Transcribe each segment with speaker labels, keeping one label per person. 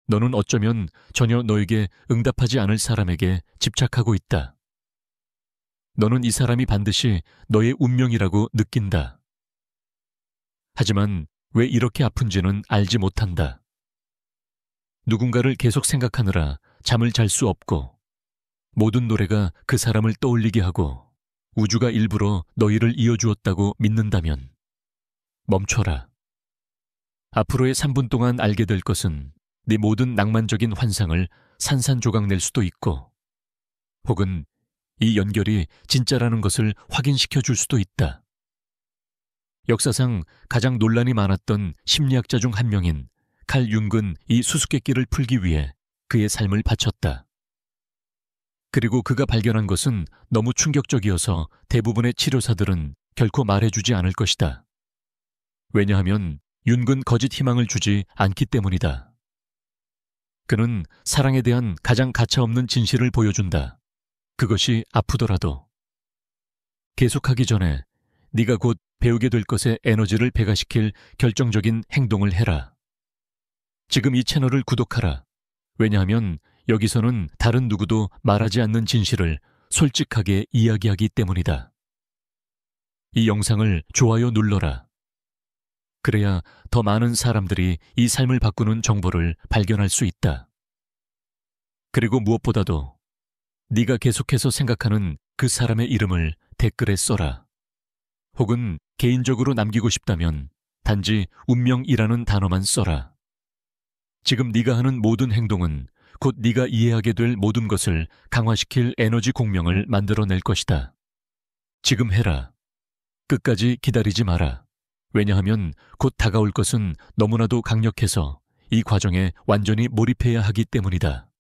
Speaker 1: 너는 어쩌면 전혀 너에게 응답하지 않을 사람에게 집착하고 있다. 너는 이 사람이 반드시 너의 운명이라고 느낀다. 하지만 왜 이렇게 아픈지는 알지 못한다. 누군가를 계속 생각하느라 잠을 잘 수 없고, 모든 노래가 그 사람을 떠올리게 하고 우주가 일부러 너희를 이어주었다고 믿는다면 멈춰라. 앞으로의 3분 동안 알게 될 것은 네 모든 낭만적인 환상을 산산조각낼 수도 있고, 혹은 이 연결이 진짜라는 것을 확인시켜 줄 수도 있다. 역사상 가장 논란이 많았던 심리학자 중 한 명인 칼 융은 이 수수께끼를 풀기 위해 그의 삶을 바쳤다. 그리고 그가 발견한 것은 너무 충격적이어서 대부분의 치료사들은 결코 말해주지 않을 것이다. 왜냐하면 융은 거짓 희망을 주지 않기 때문이다. 그는 사랑에 대한 가장 가차없는 진실을 보여준다. 그것이 아프더라도. 계속하기 전에 네가 곧 배우게 될 것에 에너지를 배가시킬 결정적인 행동을 해라. 지금 이 채널을 구독하라. 왜냐하면 여기서는 다른 누구도 말하지 않는 진실을 솔직하게 이야기하기 때문이다. 이 영상을 좋아요 눌러라. 그래야 더 많은 사람들이 이 삶을 바꾸는 정보를 발견할 수 있다. 그리고 무엇보다도 네가 계속해서 생각하는 그 사람의 이름을 댓글에 써라. 혹은 개인적으로 남기고 싶다면 단지 운명이라는 단어만 써라. 지금 네가 하는 모든 행동은 곧 네가 이해하게 될 모든 것을 강화시킬 에너지 공명을 만들어낼 것이다. 지금 해라. 끝까지 기다리지 마라. 왜냐하면 곧 다가올 것은 너무나도 강력해서 이 과정에 완전히 몰입해야 하기 때문이다.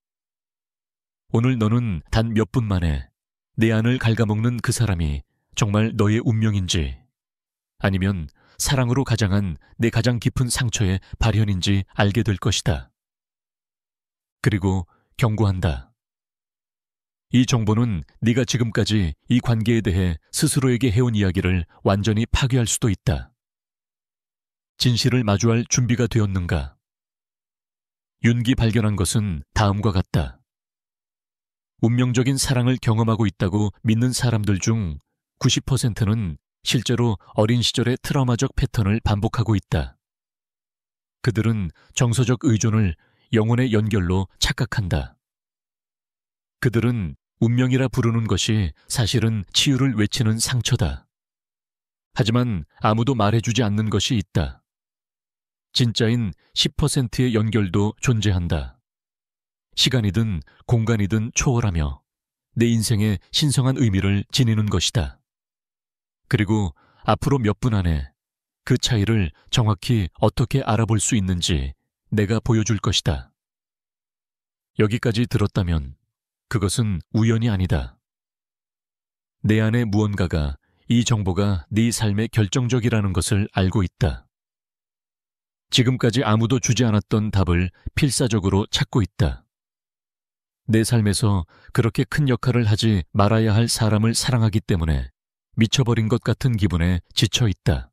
Speaker 1: 오늘 너는 단 몇 분 만에 내 안을 갉아먹는 그 사람이 정말 너의 운명인지, 아니면 사랑으로 가장한 내 가장 깊은 상처의 발현인지 알게 될 것이다. 그리고 경고한다. 이 정보는 네가 지금까지 이 관계에 대해 스스로에게 해온 이야기를 완전히 파괴할 수도 있다. 진실을 마주할 준비가 되었는가? 융이 발견한 것은 다음과 같다. 운명적인 사랑을 경험하고 있다고 믿는 사람들 중 90%는 실제로 어린 시절의 트라우마적 패턴을 반복하고 있다. 그들은 정서적 의존을 영혼의 연결로 착각한다. 그들은 운명이라 부르는 것이 사실은 치유를 외치는 상처다. 하지만 아무도 말해주지 않는 것이 있다. 진짜인 10%의 연결도 존재한다. 시간이든 공간이든 초월하며 내 인생의 신성한 의미를 지니는 것이다. 그리고 앞으로 몇 분 안에 그 차이를 정확히 어떻게 알아볼 수 있는지 내가 보여줄 것이다. 여기까지 들었다면 그것은 우연이 아니다. 내 안에 무언가가 이 정보가 네 삶에 결정적이라는 것을 알고 있다. 지금까지 아무도 주지 않았던 답을 필사적으로 찾고 있다. 내 삶에서 그렇게 큰 역할을 하지 말아야 할 사람을 사랑하기 때문에 미쳐버린 것 같은 기분에 지쳐 있다.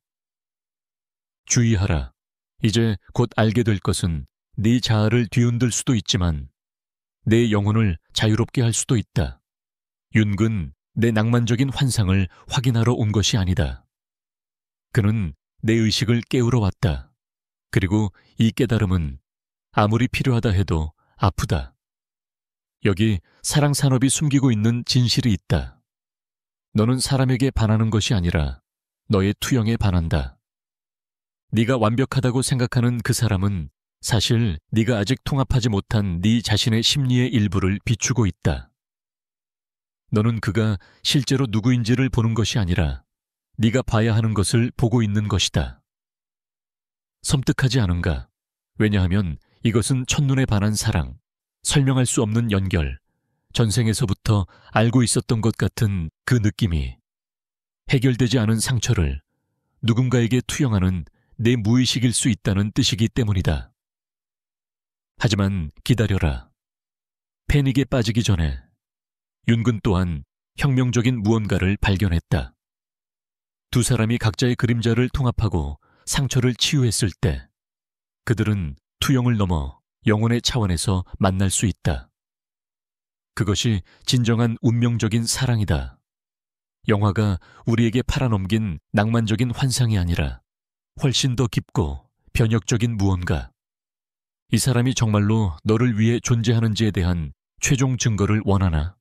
Speaker 1: 주의하라. 이제 곧 알게 될 것은 네 자아를 뒤흔들 수도 있지만 내 영혼을 자유롭게 할 수도 있다. 융은 내 낭만적인 환상을 확인하러 온 것이 아니다. 그는 내 의식을 깨우러 왔다. 그리고 이 깨달음은 아무리 필요하다 해도 아프다. 여기 사랑 산업이 숨기고 있는 진실이 있다. 너는 사람에게 반하는 것이 아니라 너의 투영에 반한다. 네가 완벽하다고 생각하는 그 사람은 사실 네가 아직 통합하지 못한 네 자신의 심리의 일부를 비추고 있다. 너는 그가 실제로 누구인지를 보는 것이 아니라 네가 봐야 하는 것을 보고 있는 것이다. 섬뜩하지 않은가? 왜냐하면 이것은 첫눈에 반한 사랑, 설명할 수 없는 연결, 전생에서부터 알고 있었던 것 같은 그 느낌이 해결되지 않은 상처를 누군가에게 투영하는 내 무의식일 수 있다는 뜻이기 때문이다. 하지만 기다려라. 패닉에 빠지기 전에 융은 또한 혁명적인 무언가를 발견했다. 두 사람이 각자의 그림자를 통합하고 상처를 치유했을 때 그들은 투영을 넘어 영혼의 차원에서 만날 수 있다. 그것이 진정한 운명적인 사랑이다. 영화가 우리에게 팔아넘긴 낭만적인 환상이 아니라 훨씬 더 깊고 변혁적인 무언가. 이 사람이 정말로 너를 위해 존재하는지에 대한 최종 증거를 원하나?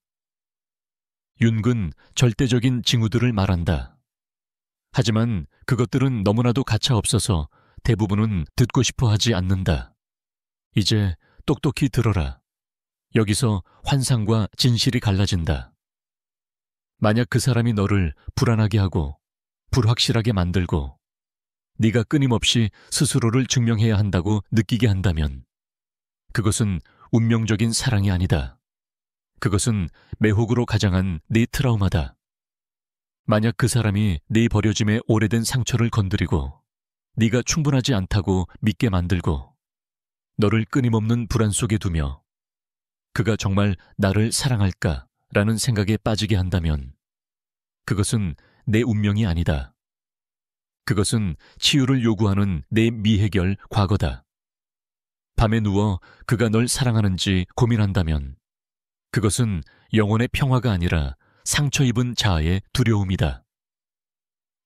Speaker 1: 윤근 절대적인 징후들을 말한다. 하지만 그것들은 너무나도 가차없어서 대부분은 듣고 싶어 하지 않는다. 이제 똑똑히 들어라. 여기서 환상과 진실이 갈라진다. 만약 그 사람이 너를 불안하게 하고 불확실하게 만들고 네가 끊임없이 스스로를 증명해야 한다고 느끼게 한다면 그것은 운명적인 사랑이 아니다. 그것은 매혹으로 가장한 네 트라우마다. 만약 그 사람이 네 버려짐의 오래된 상처를 건드리고 네가 충분하지 않다고 믿게 만들고 너를 끊임없는 불안 속에 두며 그가 정말 나를 사랑할까라는 생각에 빠지게 한다면 그것은 내 운명이 아니다. 그것은 치유를 요구하는 내 미해결 과거다. 밤에 누워 그가 널 사랑하는지 고민한다면 그것은 영혼의 평화가 아니라 상처 입은 자아의 두려움이다.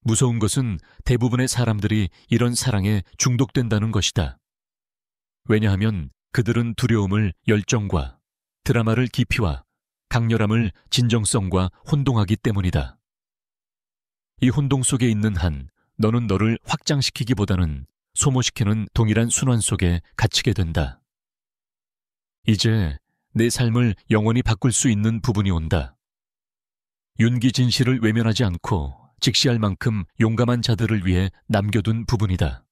Speaker 1: 무서운 것은 대부분의 사람들이 이런 사랑에 중독된다는 것이다. 왜냐하면 그들은 두려움을 열정과 드라마를 깊이와 강렬함을 진정성과 혼동하기 때문이다. 이 혼동 속에 있는 한 너는 너를 확장시키기보다는 소모시키는 동일한 순환 속에 갇히게 된다. 이제 내 삶을 영원히 바꿀 수 있는 부분이 온다. 윤기 진실을 외면하지 않고 직시할 만큼 용감한 자들을 위해 남겨둔 부분이다.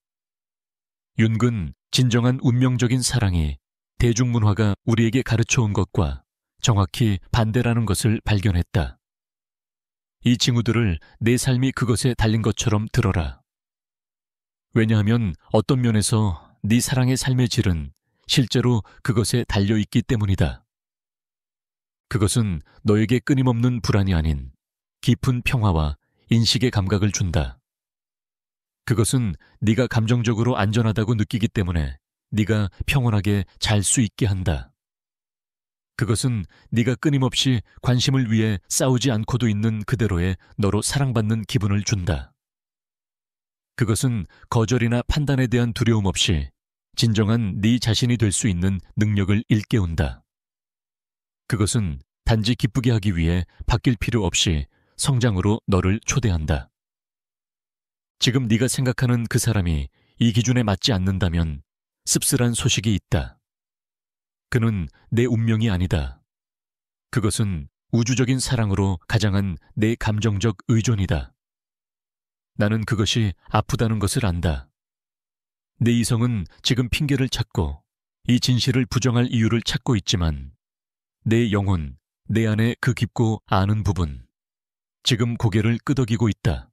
Speaker 1: 윤근 진정한 운명적인 사랑이 대중문화가 우리에게 가르쳐온 것과 정확히 반대라는 것을 발견했다. 이 징후들을 내 삶이 그것에 달린 것처럼 들어라. 왜냐하면 어떤 면에서 네 사랑의 삶의 질은 실제로 그것에 달려있기 때문이다. 그것은 너에게 끊임없는 불안이 아닌 깊은 평화와 인식의 감각을 준다. 그것은 네가 감정적으로 안전하다고 느끼기 때문에 네가 평온하게 잘 수 있게 한다. 그것은 네가 끊임없이 관심을 위해 싸우지 않고도 있는 그대로의 너로 사랑받는 기분을 준다. 그것은 거절이나 판단에 대한 두려움 없이 진정한 네 자신이 될 수 있는 능력을 일깨운다. 그것은 단지 기쁘게 하기 위해 바뀔 필요 없이 성장으로 너를 초대한다. 지금 네가 생각하는 그 사람이 이 기준에 맞지 않는다면 씁쓸한 소식이 있다. 그는 내 운명이 아니다. 그것은 우주적인 사랑으로 가장한 내 감정적 의존이다. 나는 그것이 아프다는 것을 안다. 내 이성은 지금 핑계를 찾고 이 진실을 부정할 이유를 찾고 있지만 내 영혼, 내 안에 그 깊고 아는 부분, 지금 고개를 끄덕이고 있다.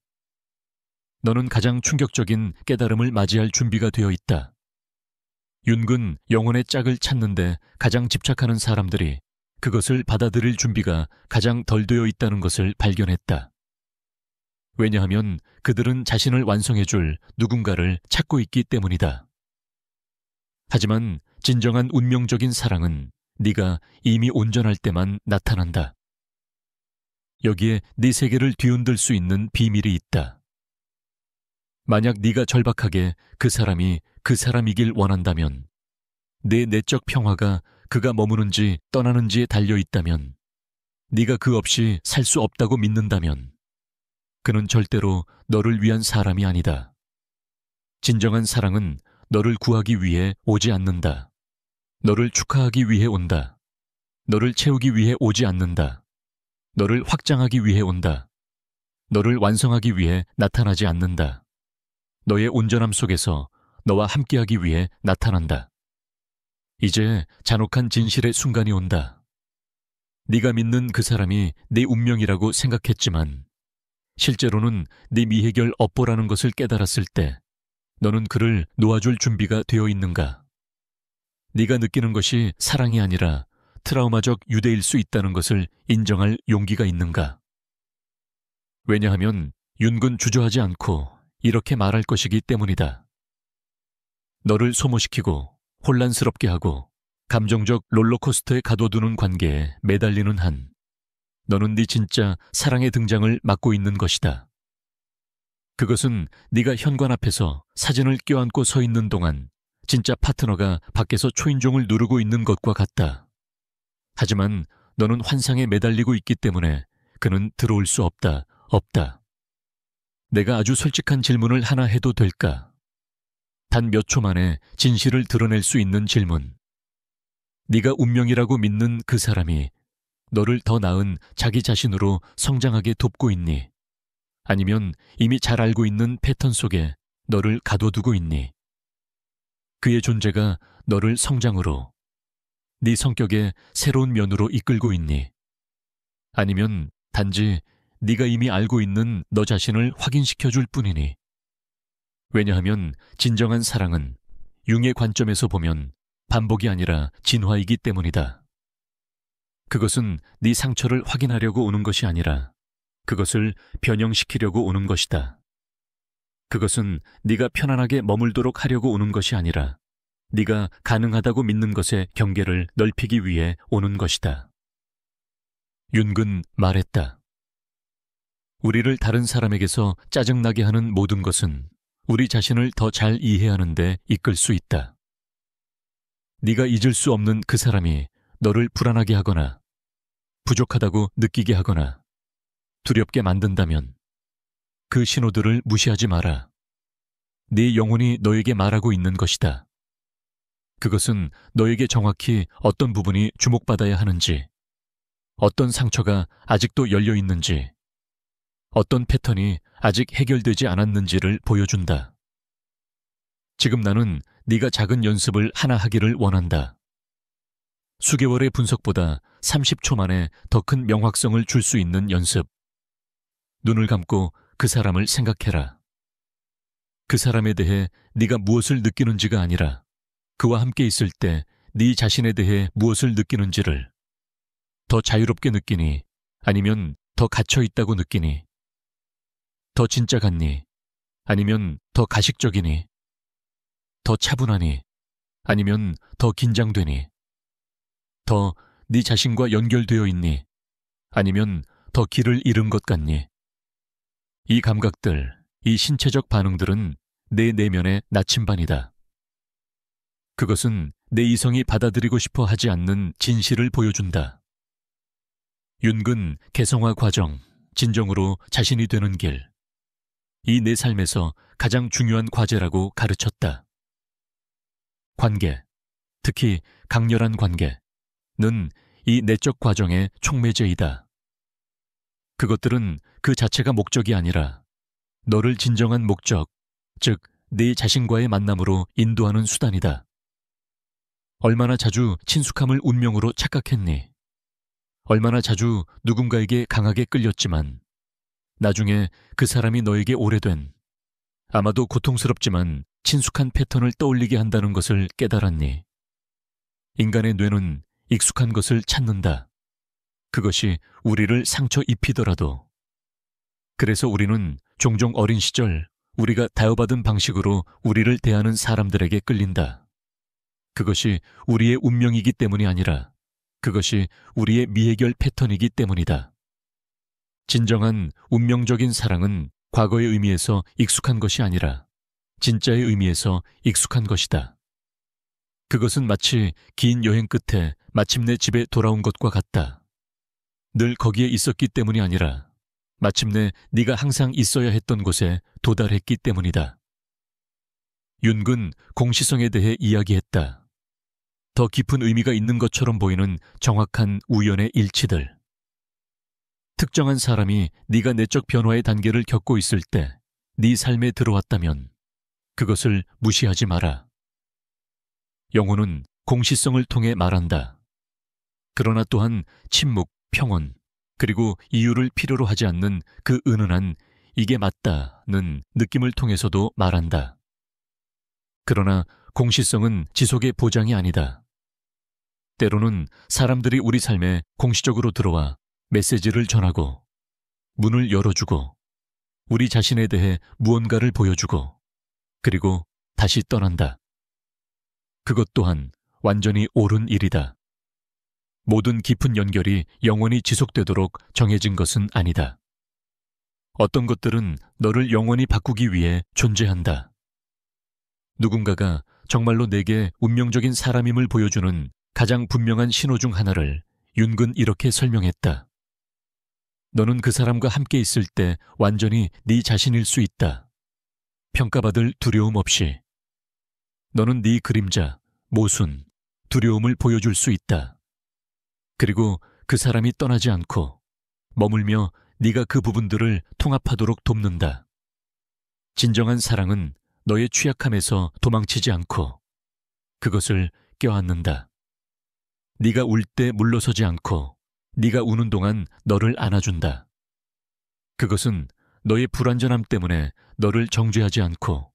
Speaker 1: 너는 가장 충격적인 깨달음을 맞이할 준비가 되어 있다. 윤근 영혼의 짝을 찾는데 가장 집착하는 사람들이 그것을 받아들일 준비가 가장 덜 되어 있다는 것을 발견했다. 왜냐하면 그들은 자신을 완성해줄 누군가를 찾고 있기 때문이다. 하지만 진정한 운명적인 사랑은 네가 이미 온전할 때만 나타난다. 여기에 네 세계를 뒤흔들 수 있는 비밀이 있다. 만약 네가 절박하게 그 사람이 그 사람이길 원한다면, 내 내적 평화가 그가 머무는지 떠나는지에 달려 있다면, 네가 그 없이 살 수 없다고 믿는다면 그는 절대로 너를 위한 사람이 아니다. 진정한 사랑은 너를 구하기 위해 오지 않는다. 너를 축하하기 위해 온다. 너를 채우기 위해 오지 않는다. 너를 확장하기 위해 온다. 너를 완성하기 위해 나타나지 않는다. 너의 온전함 속에서 너와 함께하기 위해 나타난다. 이제 잔혹한 진실의 순간이 온다. 네가 믿는 그 사람이 네 운명이라고 생각했지만 실제로는 네 미해결 업보라는 것을 깨달았을 때 너는 그를 놓아줄 준비가 되어 있는가? 네가 느끼는 것이 사랑이 아니라 트라우마적 유대일 수 있다는 것을 인정할 용기가 있는가? 왜냐하면 윤근 주저하지 않고 이렇게 말할 것이기 때문이다. 너를 소모시키고 혼란스럽게 하고 감정적 롤러코스터에 가둬두는 관계에 매달리는 한 너는 네 진짜 사랑의 등장을 막고 있는 것이다. 그것은 네가 현관 앞에서 사진을 껴안고 서 있는 동안 진짜 파트너가 밖에서 초인종을 누르고 있는 것과 같다. 하지만 너는 환상에 매달리고 있기 때문에 그는 들어올 수 없다. 내가 아주 솔직한 질문을 하나 해도 될까? 단 몇 초 만에 진실을 드러낼 수 있는 질문. 네가 운명이라고 믿는 그 사람이 너를 더 나은 자기 자신으로 성장하게 돕고 있니? 아니면 이미 잘 알고 있는 패턴 속에 너를 가둬두고 있니? 그의 존재가 너를 성장으로, 네 성격의 새로운 면으로 이끌고 있니? 아니면 단지 네가 이미 알고 있는 너 자신을 확인시켜줄 뿐이니? 왜냐하면 진정한 사랑은 융의 관점에서 보면 반복이 아니라 진화이기 때문이다. 그것은 네 상처를 확인하려고 오는 것이 아니라 그것을 변형시키려고 오는 것이다. 그것은 네가 편안하게 머물도록 하려고 오는 것이 아니라 네가 가능하다고 믿는 것의 경계를 넓히기 위해 오는 것이다. 윤근 말했다. 우리를 다른 사람에게서 짜증나게 하는 모든 것은 우리 자신을 더 잘 이해하는 데 이끌 수 있다. 네가 잊을 수 없는 그 사람이 너를 불안하게 하거나 부족하다고 느끼게 하거나 두렵게 만든다면 그 신호들을 무시하지 마라. 네 영혼이 너에게 말하고 있는 것이다. 그것은 너에게 정확히 어떤 부분이 주목받아야 하는지, 어떤 상처가 아직도 열려 있는지, 어떤 패턴이 아직 해결되지 않았는지를 보여준다. 지금 나는 네가 작은 연습을 하나 하기를 원한다. 수개월의 분석보다 30초 만에 더 큰 명확성을 줄 수 있는 연습. 눈을 감고 그 사람을 생각해라. 그 사람에 대해 네가 무엇을 느끼는지가 아니라 그와 함께 있을 때 네 자신에 대해 무엇을 느끼는지를. 더 자유롭게 느끼니? 아니면 더 갇혀 있다고 느끼니? 더 진짜 같니? 아니면 더 가식적이니? 더 차분하니? 아니면 더 긴장되니? 더 네 자신과 연결되어 있니? 아니면 더 길을 잃은 것 같니? 이 감각들, 이 신체적 반응들은 내 내면의 나침반이다. 그것은 내 이성이 받아들이고 싶어 하지 않는 진실을 보여준다. 윤근 개성화 과정, 진정으로 자신이 되는 길. 이 내 삶에서 가장 중요한 과제라고 가르쳤다. 관계, 특히 강렬한 관계는 이 내적 과정의 촉매제이다. 그것들은 그 자체가 목적이 아니라 너를 진정한 목적, 즉 네 자신과의 만남으로 인도하는 수단이다. 얼마나 자주 친숙함을 운명으로 착각했니? 얼마나 자주 누군가에게 강하게 끌렸지만 나중에 그 사람이 너에게 오래된, 아마도 고통스럽지만 친숙한 패턴을 떠올리게 한다는 것을 깨달았니? 인간의 뇌는 익숙한 것을 찾는다. 그것이 우리를 상처 입히더라도. 그래서 우리는 종종 어린 시절 우리가 다여받은 방식으로 우리를 대하는 사람들에게 끌린다. 그것이 우리의 운명이기 때문이 아니라 그것이 우리의 미해결 패턴이기 때문이다. 진정한 운명적인 사랑은 과거의 의미에서 익숙한 것이 아니라 진짜의 의미에서 익숙한 것이다. 그것은 마치 긴 여행 끝에 마침내 집에 돌아온 것과 같다. 늘 거기에 있었기 때문이 아니라 마침내 네가 항상 있어야 했던 곳에 도달했기 때문이다. 윤근 공시성에 대해 이야기했다. 더 깊은 의미가 있는 것처럼 보이는 정확한 우연의 일치들. 특정한 사람이 네가 내적 변화의 단계를 겪고 있을 때 네 삶에 들어왔다면 그것을 무시하지 마라. 영혼은 공시성을 통해 말한다. 그러나 또한 침묵, 평온, 그리고 이유를 필요로 하지 않는 그 은은한 이게 맞다는 느낌을 통해서도 말한다. 그러나 공시성은 지속의 보장이 아니다. 때로는 사람들이 우리 삶에 공시적으로 들어와 메시지를 전하고 문을 열어주고 우리 자신에 대해 무언가를 보여주고 그리고 다시 떠난다. 그것 또한 완전히 옳은 일이다. 모든 깊은 연결이 영원히 지속되도록 정해진 것은 아니다. 어떤 것들은 너를 영원히 바꾸기 위해 존재한다. 누군가가 정말로 내게 운명적인 사람임을 보여주는 가장 분명한 신호 중 하나를 윤근 이렇게 설명했다. 너는 그 사람과 함께 있을 때 완전히 네 자신일 수 있다. 평가받을 두려움 없이. 너는 네 그림자, 모순, 두려움을 보여줄 수 있다. 그리고 그 사람이 떠나지 않고 머물며 네가 그 부분들을 통합하도록 돕는다. 진정한 사랑은 너의 취약함에서 도망치지 않고 그것을 껴안는다. 네가 울 때 물러서지 않고 네가 우는 동안 너를 안아준다. 그것은 너의 불완전함 때문에 너를 정죄하지 않고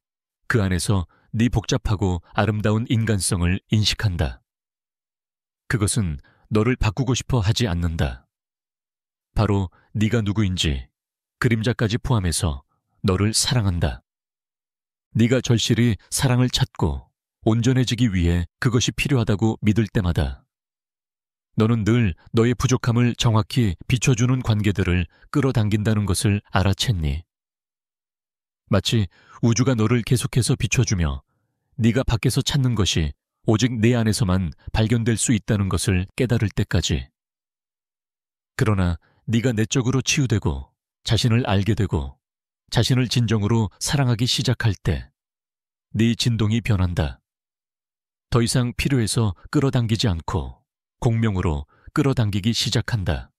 Speaker 1: 그 안에서 네 복잡하고 아름다운 인간성을 인식한다. 그것은 너를 바꾸고 싶어 하지 않는다. 바로 네가 누구인지 그림자까지 포함해서 너를 사랑한다. 네가 절실히 사랑을 찾고 온전해지기 위해 그것이 필요하다고 믿을 때마다 너는 늘 너의 부족함을 정확히 비춰주는 관계들을 끌어당긴다는 것을 알아챘니? 마치 우주가 너를 계속해서 비춰주며 네가 밖에서 찾는 것이 오직 내 안에서만 발견될 수 있다는 것을 깨달을 때까지. 그러나 네가 내적으로 치유되고 자신을 알게 되고 자신을 진정으로 사랑하기 시작할 때 네 진동이 변한다. 더 이상 필요해서 끌어당기지 않고 공명으로 끌어당기기 시작한다.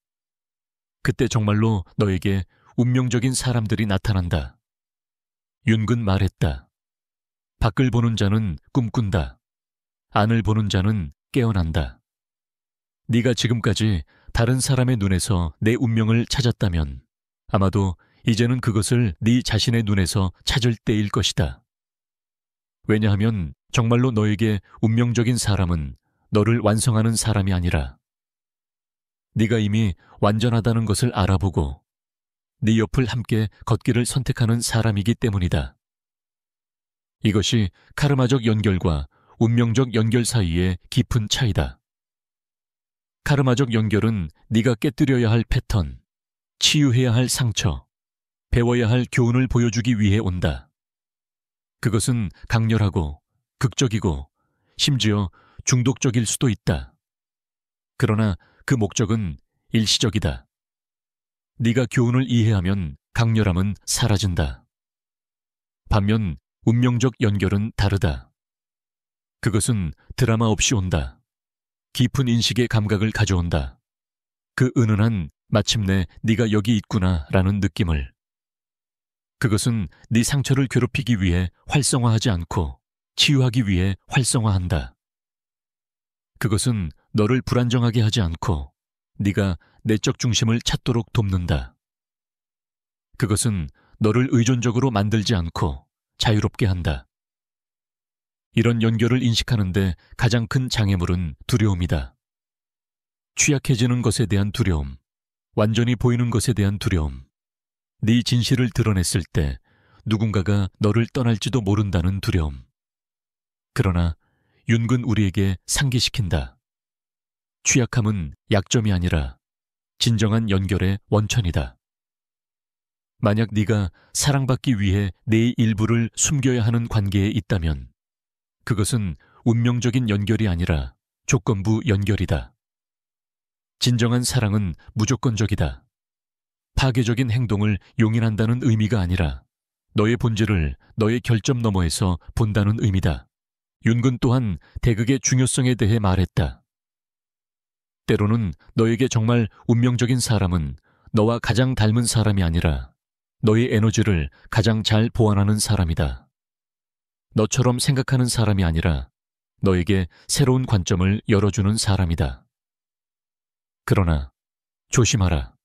Speaker 1: 그때 정말로 너에게 운명적인 사람들이 나타난다. 윤근 말했다. 밖을 보는 자는 꿈꾼다. 안을 보는 자는 깨어난다. 네가 지금까지 다른 사람의 눈에서 내 운명을 찾았다면 아마도 이제는 그것을 네 자신의 눈에서 찾을 때일 것이다. 왜냐하면 정말로 너에게 운명적인 사람은 너를 완성하는 사람이 아니라 네가 이미 완전하다는 것을 알아보고 네 옆을 함께 걷기를 선택하는 사람이기 때문이다. 이것이 카르마적 연결과 운명적 연결 사이의 깊은 차이다. 카르마적 연결은 네가 깨뜨려야 할 패턴, 치유해야 할 상처, 배워야 할 교훈을 보여주기 위해 온다. 그것은 강렬하고 극적이고 심지어 중독적일 수도 있다. 그러나 그 목적은 일시적이다. 네가 교훈을 이해하면 강렬함은 사라진다. 반면 운명적 연결은 다르다. 그것은 드라마 없이 온다. 깊은 인식의 감각을 가져온다. 그 은은한 마침내 네가 여기 있구나라는 느낌을. 그것은 네 상처를 괴롭히기 위해 활성화하지 않고 치유하기 위해 활성화한다. 그것은 너를 불안정하게 하지 않고 네가 내적 중심을 찾도록 돕는다. 그것은 너를 의존적으로 만들지 않고 자유롭게 한다. 이런 연결을 인식하는데 가장 큰 장애물은 두려움이다. 취약해지는 것에 대한 두려움, 완전히 보이는 것에 대한 두려움, 네 진실을 드러냈을 때 누군가가 너를 떠날지도 모른다는 두려움. 그러나 윤근 우리에게 상기시킨다. 취약함은 약점이 아니라 진정한 연결의 원천이다. 만약 네가 사랑받기 위해 내 일부를 숨겨야 하는 관계에 있다면 그것은 운명적인 연결이 아니라 조건부 연결이다. 진정한 사랑은 무조건적이다. 파괴적인 행동을 용인한다는 의미가 아니라 너의 본질을 너의 결점 너머에서 본다는 의미다. 윤근 또한 대극의 중요성에 대해 말했다. 때로는 너에게 정말 운명적인 사람은 너와 가장 닮은 사람이 아니라 너의 에너지를 가장 잘 보완하는 사람이다. 너처럼 생각하는 사람이 아니라 너에게 새로운 관점을 열어주는 사람이다. 그러나 조심하라.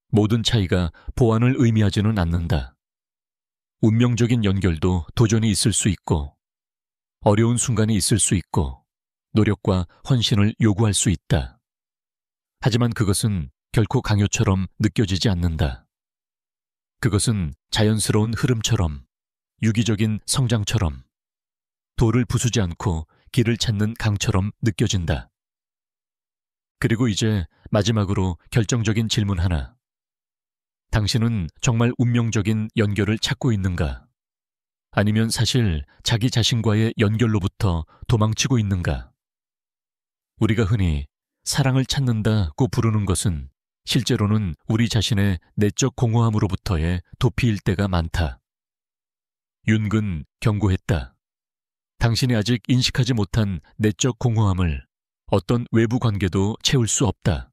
Speaker 1: 모든 차이가 보완을 의미하지는 않는다. 운명적인 연결도 도전이 있을 수 있고 어려운 순간이 있을 수 있고 노력과 헌신을 요구할 수 있다. 하지만 그것은 결코 강요처럼 느껴지지 않는다. 그것은 자연스러운 흐름처럼 유기적인 성장처럼 돌을 부수지 않고 길을 찾는 강처럼 느껴진다. 그리고 이제 마지막으로 결정적인 질문 하나. 당신은 정말 운명적인 연결을 찾고 있는가? 아니면 사실 자기 자신과의 연결로부터 도망치고 있는가? 우리가 흔히 사랑을 찾는다고 부르는 것은 실제로는 우리 자신의 내적 공허함으로부터의 도피일 때가 많다. 윤근 경고했다. 당신이 아직 인식하지 못한 내적 공허함을 어떤 외부 관계도 채울 수 없다.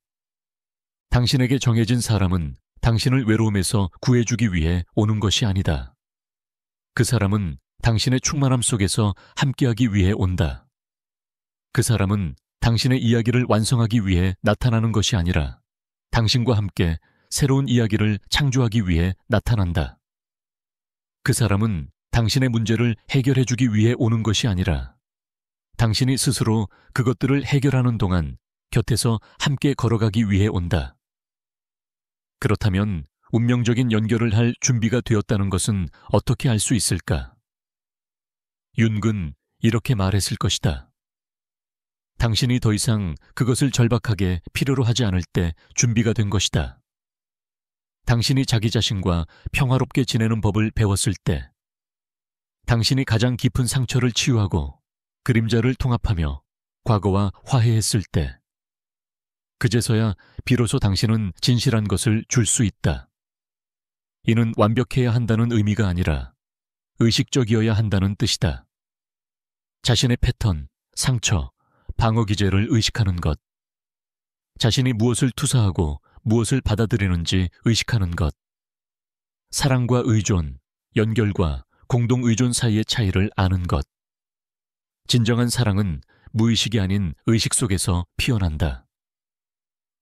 Speaker 1: 당신에게 정해진 사람은 당신을 외로움에서 구해주기 위해 오는 것이 아니다. 그 사람은 당신의 충만함 속에서 함께하기 위해 온다. 그 사람은 당신의 이야기를 완성하기 위해 나타나는 것이 아니라 당신과 함께 새로운 이야기를 창조하기 위해 나타난다. 그 사람은 당신의 문제를 해결해주기 위해 오는 것이 아니라 당신이 스스로 그것들을 해결하는 동안 곁에서 함께 걸어가기 위해 온다. 그렇다면 운명적인 연결을 할 준비가 되었다는 것은 어떻게 알 수 있을까? 윤근 이렇게 말했을 것이다. 당신이 더 이상 그것을 절박하게 필요로 하지 않을 때 준비가 된 것이다. 당신이 자기 자신과 평화롭게 지내는 법을 배웠을 때, 당신이 가장 깊은 상처를 치유하고 그림자를 통합하며 과거와 화해했을 때, 그제서야 비로소 당신은 진실한 것을 줄 수 있다. 이는 완벽해야 한다는 의미가 아니라 의식적이어야 한다는 뜻이다. 자신의 패턴, 상처, 방어 기제를 의식하는 것, 자신이 무엇을 투사하고 무엇을 받아들이는지 의식하는 것, 사랑과 의존, 연결과 공동 의존 사이의 차이를 아는 것. 진정한 사랑은 무의식이 아닌 의식 속에서 피어난다.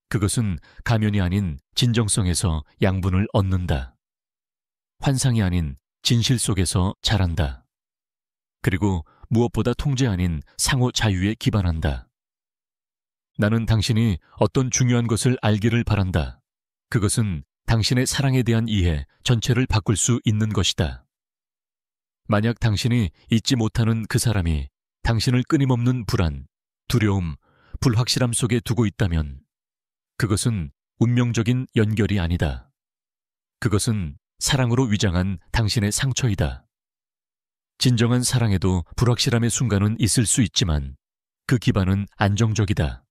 Speaker 1: 그것은 가면이 아닌 진정성에서 양분을 얻는다. 환상이 아닌 진실 속에서 자란다. 그리고 무엇보다 통제 아닌 상호 자유에 기반한다. 나는 당신이 어떤 중요한 것을 알기를 바란다. 그것은 당신의 사랑에 대한 이해 전체를 바꿀 수 있는 것이다. 만약 당신이 잊지 못하는 그 사람이 당신을 끊임없는 불안, 두려움, 불확실함 속에 두고 있다면 그것은 운명적인 연결이 아니다. 그것은 사랑으로 위장한 당신의 상처이다. 진정한 사랑에도 불확실함의 순간은 있을 수 있지만 그 기반은 안정적이다.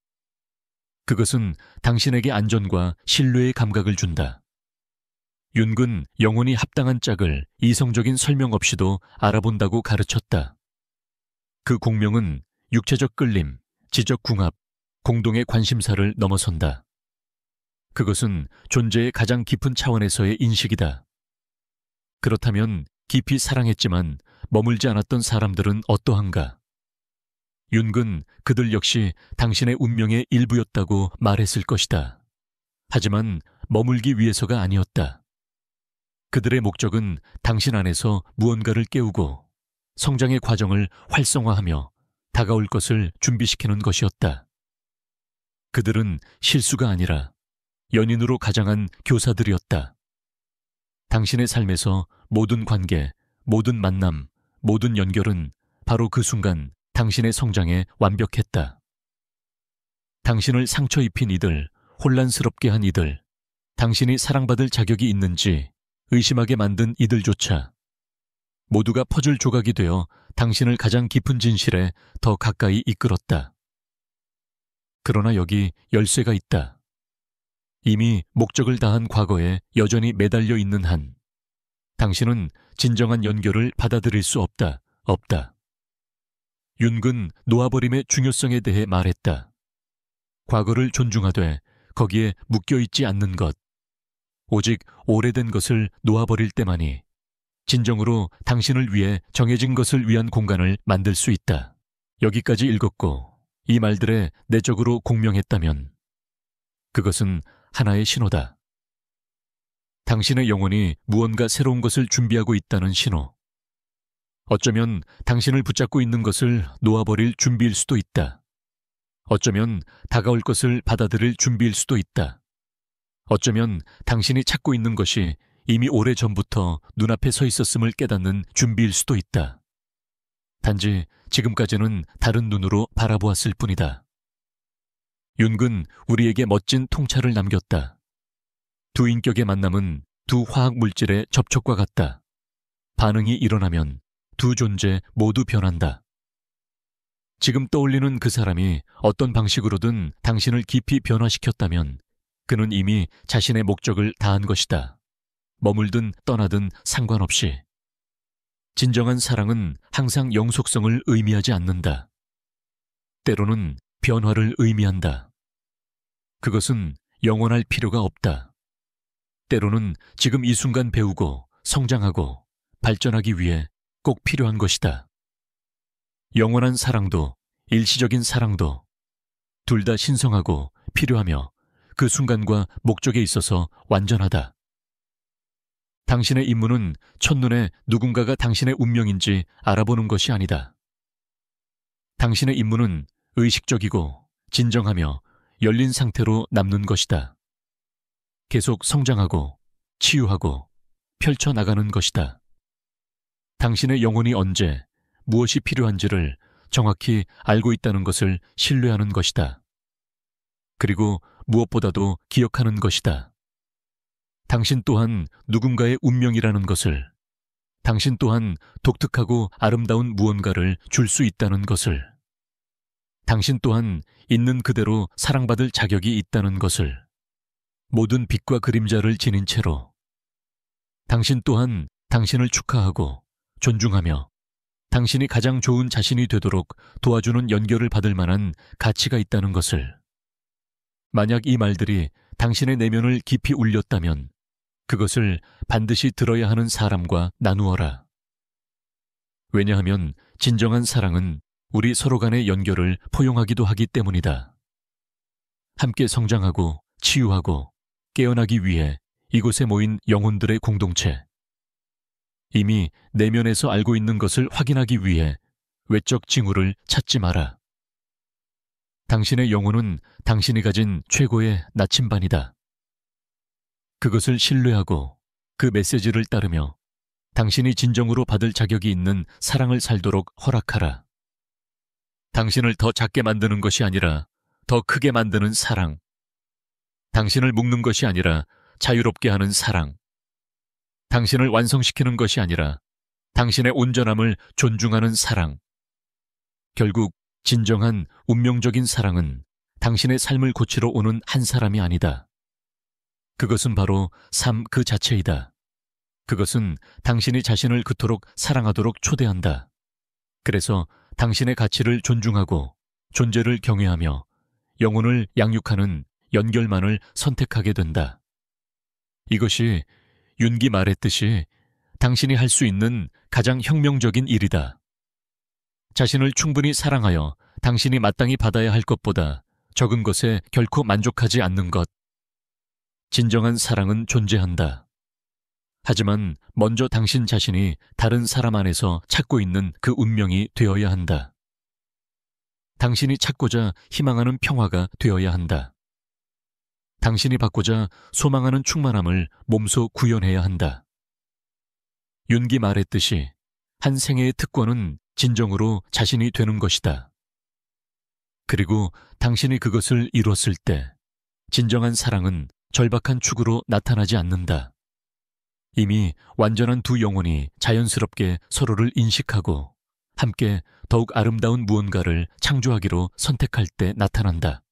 Speaker 1: 그것은 당신에게 안전과 신뢰의 감각을 준다. 윤근 영혼이 합당한 짝을 이성적인 설명 없이도 알아본다고 가르쳤다. 그 공명은 육체적 끌림, 지적 궁합, 공동의 관심사를 넘어선다. 그것은 존재의 가장 깊은 차원에서의 인식이다. 그렇다면 깊이 사랑했지만 머물지 않았던 사람들은 어떠한가? 윤근 그들 역시 당신의 운명의 일부였다고 말했을 것이다. 하지만 머물기 위해서가 아니었다. 그들의 목적은 당신 안에서 무언가를 깨우고 성장의 과정을 활성화하며 다가올 것을 준비시키는 것이었다. 그들은 실수가 아니라 연인으로 가장한 교사들이었다. 당신의 삶에서 모든 관계, 모든 만남, 모든 연결은 바로 그 순간 당신의 성장에 완벽했다. 당신을 상처 입힌 이들, 혼란스럽게 한 이들, 당신이 사랑받을 자격이 있는지 의심하게 만든 이들조차 모두가 퍼즐 조각이 되어 당신을 가장 깊은 진실에 더 가까이 이끌었다. 그러나 여기 열쇠가 있다. 이미 목적을 다한 과거에 여전히 매달려 있는 한 당신은 진정한 연결을 받아들일 수 없다. 윤근 놓아버림의 중요성에 대해 말했다. 과거를 존중하되 거기에 묶여있지 않는 것, 오직 오래된 것을 놓아버릴 때만이 진정으로 당신을 위해 정해진 것을 위한 공간을 만들 수 있다. 여기까지 읽었고 이 말들에 내적으로 공명했다면 그것은 하나의 신호다. 당신의 영혼이 무언가 새로운 것을 준비하고 있다는 신호. 어쩌면 당신을 붙잡고 있는 것을 놓아버릴 준비일 수도 있다. 어쩌면 다가올 것을 받아들일 준비일 수도 있다. 어쩌면 당신이 찾고 있는 것이 이미 오래전부터 눈앞에 서 있었음을 깨닫는 준비일 수도 있다. 단지 지금까지는 다른 눈으로 바라보았을 뿐이다. 윤근 우리에게 멋진 통찰을 남겼다. 두 인격의 만남은 두 화학 물질의 접촉과 같다. 반응이 일어나면 두 존재 모두 변한다. 지금 떠올리는 그 사람이 어떤 방식으로든 당신을 깊이 변화시켰다면 그는 이미 자신의 목적을 다한 것이다. 머물든 떠나든 상관없이. 진정한 사랑은 항상 영속성을 의미하지 않는다. 때로는 변화를 의미한다. 그것은 영원할 필요가 없다. 때로는 지금 이 순간 배우고 성장하고 발전하기 위해 꼭 필요한 것이다. 영원한 사랑도 일시적인 사랑도 둘 다 신성하고 필요하며 그 순간과 목적에 있어서 완전하다. 당신의 임무는 첫눈에 누군가가 당신의 운명인지 알아보는 것이 아니다. 당신의 임무는 의식적이고 진정하며 열린 상태로 남는 것이다. 계속 성장하고 치유하고 펼쳐나가는 것이다. 당신의 영혼이 언제 무엇이 필요한지를 정확히 알고 있다는 것을 신뢰하는 것이다. 그리고 무엇보다도 기억하는 것이다. 당신 또한 누군가의 운명이라는 것을, 당신 또한 독특하고 아름다운 무언가를 줄 수 있다는 것을, 당신 또한 있는 그대로 사랑받을 자격이 있다는 것을, 모든 빛과 그림자를 지닌 채로, 당신 또한 당신을 축하하고 존중하며 당신이 가장 좋은 자신이 되도록 도와주는 연결을 받을 만한 가치가 있다는 것을. 만약 이 말들이 당신의 내면을 깊이 울렸다면 그것을 반드시 들어야 하는 사람과 나누어라. 왜냐하면 진정한 사랑은 우리 서로 간의 연결을 포용하기도 하기 때문이다. 함께 성장하고 치유하고 깨어나기 위해 이곳에 모인 영혼들의 공동체. 이미 내면에서 알고 있는 것을 확인하기 위해 외적 징후를 찾지 마라. 당신의 영혼은 당신이 가진 최고의 나침반이다. 그것을 신뢰하고 그 메시지를 따르며 당신이 진정으로 받을 자격이 있는 사랑을 살도록 허락하라. 당신을 더 작게 만드는 것이 아니라 더 크게 만드는 사랑. 당신을 묶는 것이 아니라 자유롭게 하는 사랑. 당신을 완성시키는 것이 아니라 당신의 온전함을 존중하는 사랑. 결국 진정한 운명적인 사랑은 당신의 삶을 고치러 오는 한 사람이 아니다. 그것은 바로 삶 그 자체이다. 그것은 당신이 자신을 그토록 사랑하도록 초대한다. 그래서 당신의 가치를 존중하고 존재를 경외하며 영혼을 양육하는 연결만을 선택하게 된다. 이것이 윤기 말했듯이 당신이 할 수 있는 가장 혁명적인 일이다. 자신을 충분히 사랑하여 당신이 마땅히 받아야 할 것보다 적은 것에 결코 만족하지 않는 것. 진정한 사랑은 존재한다. 하지만 먼저 당신 자신이 다른 사람 안에서 찾고 있는 그 운명이 되어야 한다. 당신이 찾고자 희망하는 평화가 되어야 한다. 당신이 받고자 소망하는 충만함을 몸소 구현해야 한다. 윤기 말했듯이 한 생애의 특권은 진정으로 자신이 되는 것이다. 그리고 당신이 그것을 이뤘을 때 진정한 사랑은 절박한 축으로 나타나지 않는다. 이미 완전한 두 영혼이 자연스럽게 서로를 인식하고 함께 더욱 아름다운 무언가를 창조하기로 선택할 때 나타난다.